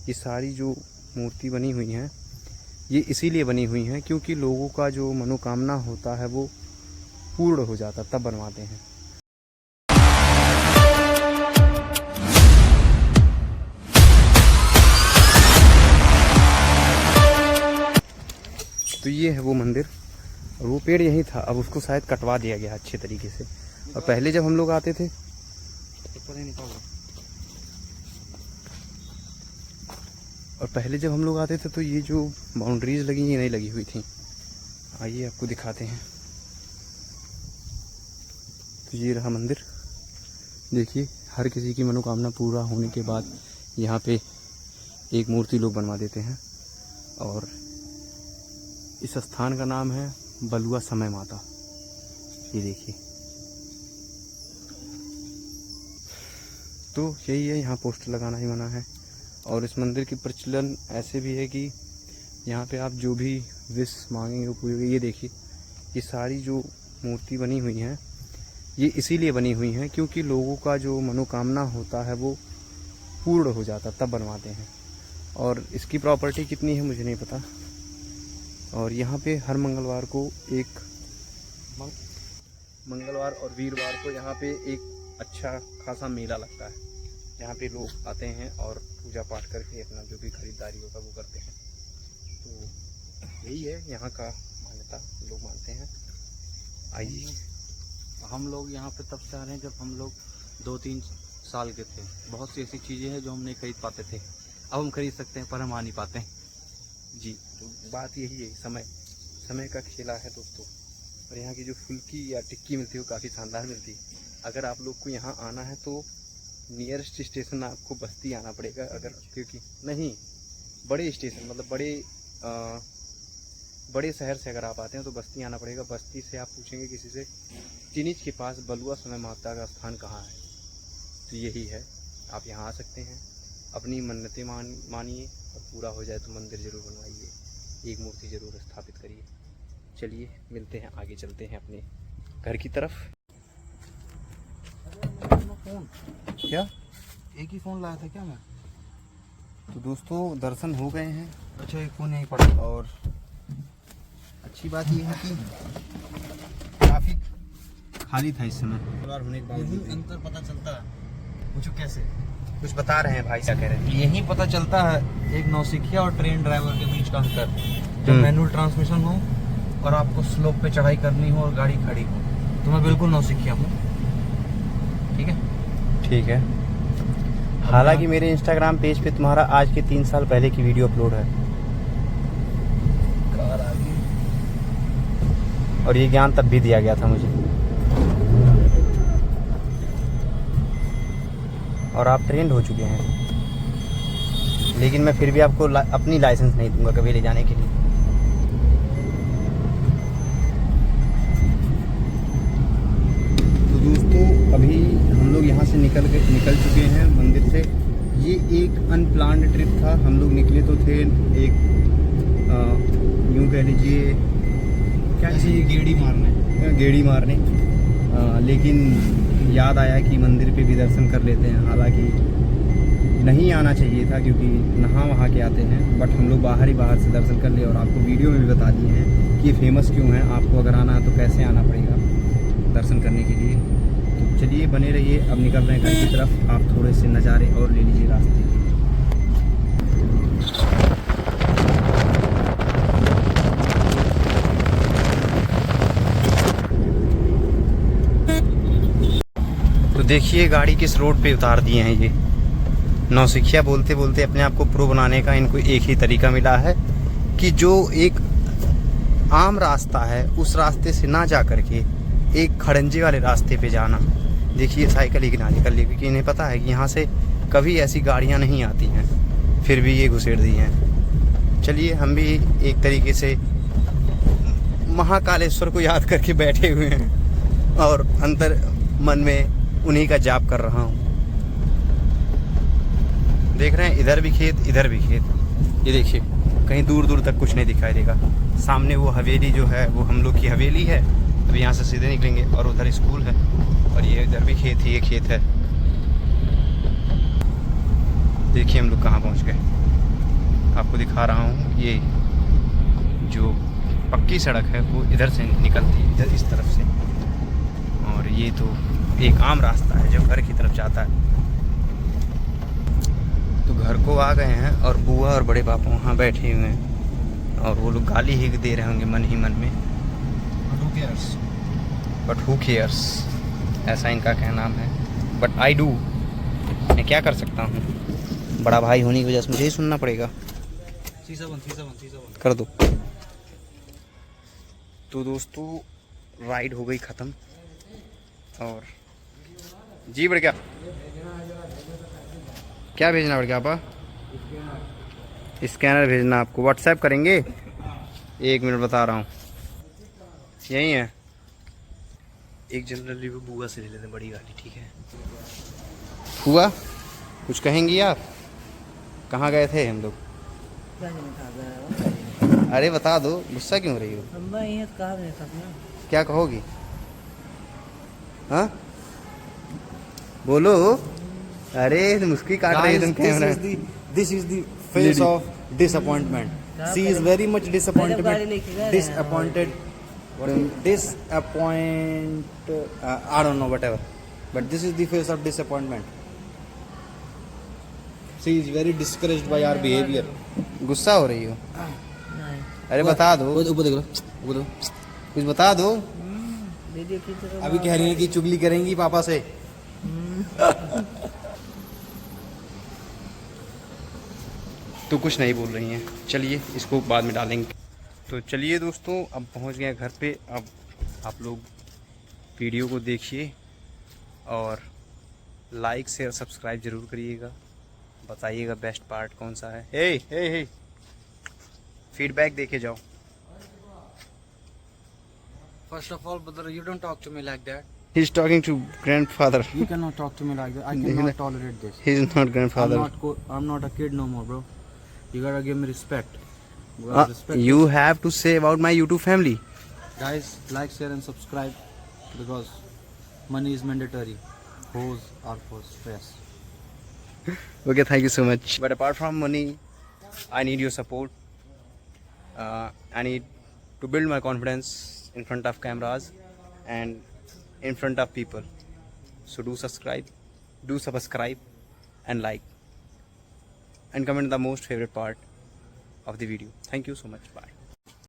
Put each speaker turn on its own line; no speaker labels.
ये सारी जो मूर्ति बनी हुई हैं ये इसीलिए बनी हुई हैं क्योंकि लोगों का जो मनोकामना होता है वो पूर्ण हो जाता तब बनवाते हैं। तो ये है वो मंदिर और वो पेड़ यही था, अब उसको शायद कटवा दिया गया अच्छे तरीके से। और पहले जब हम लोग आते थे तो ये जो बाउंड्रीज लगी ये नहीं लगी हुई थी। आइए आपको दिखाते हैं। तो ये रहा मंदिर, देखिए हर किसी की मनोकामना पूरा होने के बाद यहाँ पे एक मूर्ति लोग बनवा देते हैं। और इस स्थान का नाम है बलुआ समय माता। ये देखिए, तो यही है, यहाँ पोस्टर लगाना ही मना है। और इस मंदिर की प्रचलन ऐसे भी है कि यहाँ पे आप जो भी विश मांगेंगे वो पूरी होगी। ये देखिए, ये सारी जो मूर्ति बनी हुई हैं ये इसीलिए बनी हुई हैं क्योंकि लोगों का जो मनोकामना होता है वो पूर्ण हो जाता तब बनवाते हैं। और इसकी प्रॉपर्टी कितनी है मुझे नहीं पता। और यहाँ पे हर मंगलवार और वीरवार को यहाँ पे एक अच्छा खासा मेला लगता है। यहाँ पे लोग आते हैं और पूजा पाठ करके अपना जो भी खरीदारी होता है वो करते हैं। तो यही है यहाँ का मान्यता, लोग मानते हैं। आइए,
हम लोग यहाँ पे तब से आ रहे हैं जब हम लोग 2-3 साल के थे। बहुत सी ऐसी चीज़ें हैं जो हम नहीं खरीद पाते थे, अब हम खरीद सकते हैं पर हम आ नहीं पाते हैं
जी। तो बात यही है, समय का खेला है दोस्तों। और यहाँ की जो फुल्की या टिक्की मिलती है वो काफ़ी शानदार मिलती है। अगर आप लोग को यहाँ आना है तो नियरेस्ट स्टेशन आपको बस्ती आना पड़ेगा। अगर क्योंकि नहीं, बड़े स्टेशन मतलब बड़े शहर से अगर आप आते हैं तो बस्ती आना पड़ेगा। बस्ती से आप पूछेंगे किसी से टिनिज के पास बलुआ समय माता का स्थान कहाँ है, तो यही है। आप यहाँ आ सकते हैं, अपनी मन्नतें मानिए और पूरा हो जाए तो मंदिर ज़रूर बनवाइए, एक मूर्ति ज़रूर स्थापित करिए। चलिए मिलते हैं, आगे चलते हैं अपने घर की तरफ। क्या
एक ही फ़ोन लाया था क्या मैं?
तो दोस्तों दर्शन हो गए हैं।
अच्छा, एक फ़ोन यहीं पड़ा।
और अच्छी बात यह है कि काफ़ी खाली था इस समय। होने के बावजूद
अंतर पता चलता है। पूछो कैसे?
कुछ बता रहे हैं भाई, क्या कह रहे हैं?
यही पता चलता है एक नौसिखिया और ट्रेन ड्राइवर के बीच का अंतर। जब मैनुअल ट्रांसमिशन हो और आपको स्लोप पे चढ़ाई करनी हो और गाड़ी खड़ी हो, तो मैं बिल्कुल नौसिखिया हूँ। ठीक है,
ठीक है। हालांकि मेरे इंस्टाग्राम पेज पे तुम्हारा आज के 3 साल पहले की वीडियो अपलोड है और ये ज्ञान तब भी दिया गया था मुझे। और आप ट्रेंड हो चुके हैं, लेकिन मैं फिर भी आपको अपनी लाइसेंस नहीं दूंगा कभी ले जाने के लिए। तो दोस्तों अभी हम लोग यहाँ से निकल चुके हैं मंदिर से। ये एक अनप्लान्ड ट्रिप था। हम लोग निकले तो थे एक यूँ कह लीजिए क्या,
ऐसे ही गेड़ी मारने
लेकिन याद आया कि मंदिर पे भी दर्शन कर लेते हैं। हालांकि नहीं आना चाहिए था क्योंकि वहाँ के आते हैं, बट हम लोग बाहर से दर्शन कर लिए। और आपको वीडियो में भी बता दिए हैं कि ये फेमस क्यों है। आपको अगर आना है तो कैसे आना पड़ेगा दर्शन करने के लिए। तो चलिए बने रहिए, अब निकल रहे हैं घर की तरफ। आप थोड़े से नज़ारे और ले लीजिए रास्ते। तो देखिए गाड़ी किस रोड पे उतार दिए हैं। ये नौसिखिया बोलते बोलते अपने आप को प्रो बनाने का इनको एक ही तरीका मिला है कि जो एक आम रास्ता है उस रास्ते से ना जा करके एक खड़ंजे वाले रास्ते पे जाना। देखिए साइकिल ही किनारे कर ली, क्योंकि इन्हें पता है कि यहाँ से कभी ऐसी गाड़ियाँ नहीं आती हैं, फिर भी ये घुसेड़ दी हैं। चलिए हम भी एक तरीके से महाकालेश्वर को याद करके बैठे हुए हैं और अंतर मन में उन्हीं का जाप कर रहा हूँ। देख रहे हैं इधर भी खेत इधर भी खेत। ये देखिए कहीं दूर दूर तक कुछ नहीं दिखाई देगा। सामने वो हवेली जो है वो हम लोग की हवेली है। अभी यहाँ से सीधे निकलेंगे और उधर स्कूल है और ये इधर भी खेत ही ये खेत है। देखिए हम लोग कहाँ पहुँच गए। आपको दिखा रहा हूँ, ये जो पक्की सड़क है वो इधर से निकलती है, इधर इस तरफ से, और ये तो एक आम रास्ता है जो घर की तरफ जाता है। तो घर को आ गए हैं और बुआ और बड़े पापा वहाँ बैठे हुए हैं और वो लोग गाली ही दे रहे होंगे मन ही मन में, बट हु केयर्स, ऐसा इनका कहना है। बट आई डू, मैं क्या कर सकता हूँ, बड़ा भाई होने की वजह से मुझे ही सुनना पड़ेगा। कर दो। तो दोस्तों राइड हो गई ख़त्म, और जी बढ़ क्या भेजना पड़ गया आपा? स्कैनर भेजना आपको, व्हाट्सएप करेंगे, 1 मिनट बता रहा हूँ, यही है। एक जनरल रिव्यू बुआ से ले लेते हैं, बड़ी गाड़ी, ठीक है। बुआ कुछ कहेंगी आप? कहाँ गए थे हम लोग? अरे बता दो, गुस्सा क्यों हो रही हो? क्या कहोगी? हाँ बोलो। अरे मुस्की काट रही है तुम camera.
This is the face of disappointment. She is very much disappointed. I don't know, whatever. But this is the face of disappointment. She is very discouraged by our behavior.
गुस्सा हो रही हो? अरे बता दो,
ऊपर देख लो,
कुछ बता दो।
अभी कह रही है कि चुगली करेंगी पापा से।
तो कुछ नहीं बोल रही हैं, चलिए इसको बाद में डालेंगे। तो चलिए दोस्तों, अब पहुंच गए घर पे। अब आप लोग वीडियो को देखिए और लाइक शेयर सब्सक्राइब ज़रूर करिएगा, बताइएगा बेस्ट पार्ट कौन सा है। हे फीडबैक देके जाओ।
First of all, brother, you don't talk to me like that.
He's talking to grandfather.
You cannot talk to me like that. I cannot tolerate this.
He's not grandfather.
I'm not a kid no more, bro. You gotta give me respect.
You have to say about my YouTube family.
Guys, like, share and subscribe because money is mandatory. Hoes are for stress.
Okay, thank you so much. But apart from money, I need your support. I need to build my confidence in front of cameras and in front of people. So do subscribe and like and comment the most favorite part of the video. Thank you so much. Bye.